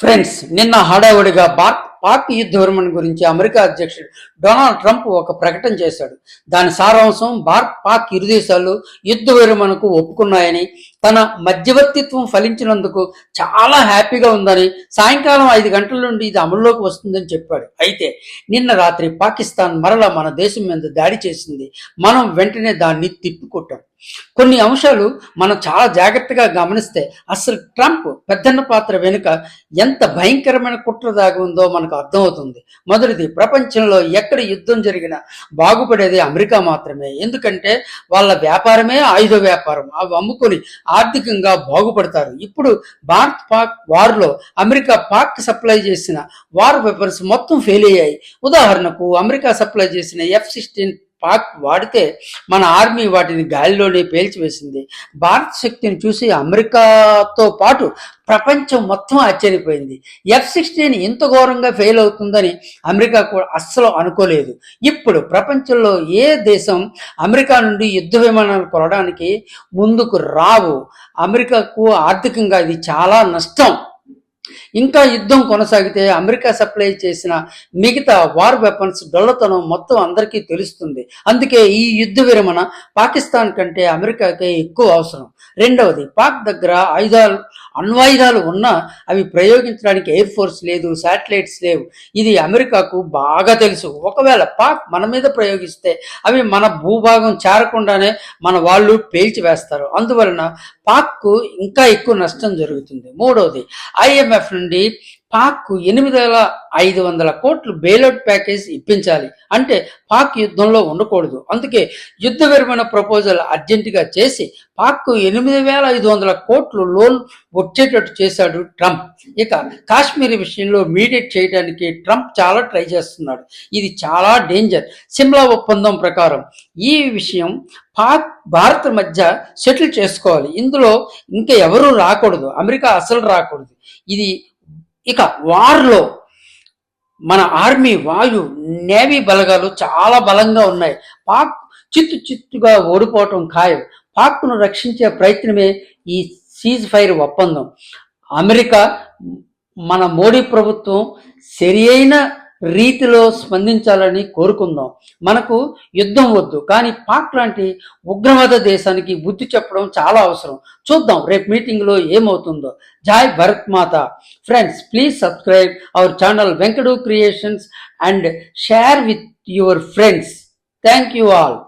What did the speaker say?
Friends, నిన్న హడావుడిగా పాక్ యుద్ధ విరమణ గురించి అమెరికా అధ్యక్షుడు డొనాల్డ్ ట్రంప్ ఒక ప్రకటన చేశాడు. దాని సారాంశం పాక్ ఇరు దేశాలు యుద్ధ విరమణకు ఒప్పుకున్నాయని, తన మధ్యవర్తిత్వం ఫలించినందుకు చాలా హ్యాపీగా ఉందని, సాయంకాలం 5 గంటల నుండి ఇది అమల్లోకి వస్తుందని చెప్పాడు. అయితే నిన్న రాత్రి పాకిస్తాన్ మరలా మన దేశం మీద దాడి చేసింది. మనం వెంటనే దాన్ని తిప్పికొట్టాం. కొన్ని అంశాలు మనం చాలా జాగ్రత్తగా గమనిస్తే అసలు ట్రంప్ పెద్దన్న పాత్ర వెనుక ఎంత భయంకరమైన కుట్ర దాగి ఉందో మనకు అర్థమవుతుంది. మొదటిది, ప్రపంచంలో ఎక్కడ యుద్ధం జరిగినా బాగుపడేది అమెరికా మాత్రమే. ఎందుకంటే వాళ్ళ వ్యాపారమే ఆయుధ వ్యాపారం. అవి అమ్ముకొని ఆర్థికంగా బాగుపడతారు. ఇప్పుడు భారత్ పాక్ వార్లో అమెరికా పాక్ సప్లై చేసిన వార్ వెపన్స్ మొత్తం ఫెయిల్ అయ్యాయి. ఉదాహరణకు అమెరికా సప్లై చేసిన F-16 పాక్ వాడితే మన ఆర్మీ వాటిని గాలిలోనే పేల్చివేసింది. భారత శక్తిని చూసి అమెరికాతో పాటు ప్రపంచం మొత్తం ఆశ్చర్యపోయింది. F-16 ఇంత ఘోరంగా ఫెయిల్ అవుతుందని అమెరికా కూడా అస్సలు అనుకోలేదు. ఇప్పుడు ప్రపంచంలో ఏ దేశం అమెరికా నుండి యుద్ధ విమానాలు కొనడానికి ముందుకు రావు. అమెరికాకు ఆర్థికంగా ఇది చాలా నష్టం. ఇంకా యుద్ధం కొనసాగితే అమెరికా సప్లై చేసిన మిగతా వార్ వెపన్స్ డొల్లతనం మొత్తం అందరికీ తెలుస్తుంది. అందుకే ఈ యుద్ధ విరమణ పాకిస్తాన్ కంటే అమెరికాకే ఎక్కువ అవసరం. రెండవది, పాక్ దగ్గర అణ్వాయుధాలు ఉన్నా అవి ప్రయోగించడానికి ఎయిర్ ఫోర్స్ లేదు, శాటిలైట్స్ లేవు. ఇది అమెరికాకు బాగా తెలుసు. ఒకవేళ పాక్ మన మీద ప్రయోగిస్తే అవి మన భూభాగం చేరకుండానే మన వాళ్ళు పేల్చివేస్తారు. అందువలన పాక్కు ఇంకా ఎక్కువ నష్టం జరుగుతుంది. మూడవది, IMF నుండి పాక్ 8,500 కోట్లు బెయిలౌట్ ప్యాకేజ్ ఇప్పించాలి. అంటే పాక్ యుద్ధంలో ఉండకూడదు. అందుకే యుద్ధ విరమణ ప్రపోజల్ అర్జెంటుగా చేసి పాక్ 8,500 కోట్లు లోన్ వచ్చేటట్టు చేశాడు ట్రంప్. ఇక కాశ్మీర్ విషయంలో మీడియేట్ చేయడానికి ట్రంప్ చాలా ట్రై చేస్తున్నాడు. ఇది చాలా డేంజర్. సిమ్లా ఒప్పందం ప్రకారం ఈ విషయం పాక్ భారత్ మధ్య సెటిల్ చేసుకోవాలి. ఇందులో ఇంకా ఎవరూ రాకూడదు. అమెరికా అసలు రాకూడదు. ఇది ఇక వార్లో మన ఆర్మీ, వాయు, నేవీ బలగాలు చాలా బలంగా ఉన్నాయి. పాక్ చిత్తుగా ఓడిపోవటం ఖాయం. పాక్ను రక్షించే ప్రయత్నమే ఈ సీజ్ ఫైర్ ఒప్పందం. అమెరికా, మన మోడీ ప్రభుత్వం సరి అయిన రీతిలో స్పందించాలని కోరుకుందాం. మనకు యుద్ధం వద్దు, కానీ పాక్ లాంటి ఉగ్రవాద దేశానికి బుద్ధి చెప్పడం చాలా అవసరం. చూద్దాం రేపు మీటింగ్లో ఏమవుతుందో. జై భరత్ మాత. Friends, please subscribe our channel Venkadu creations and share with your friends. Thank you all.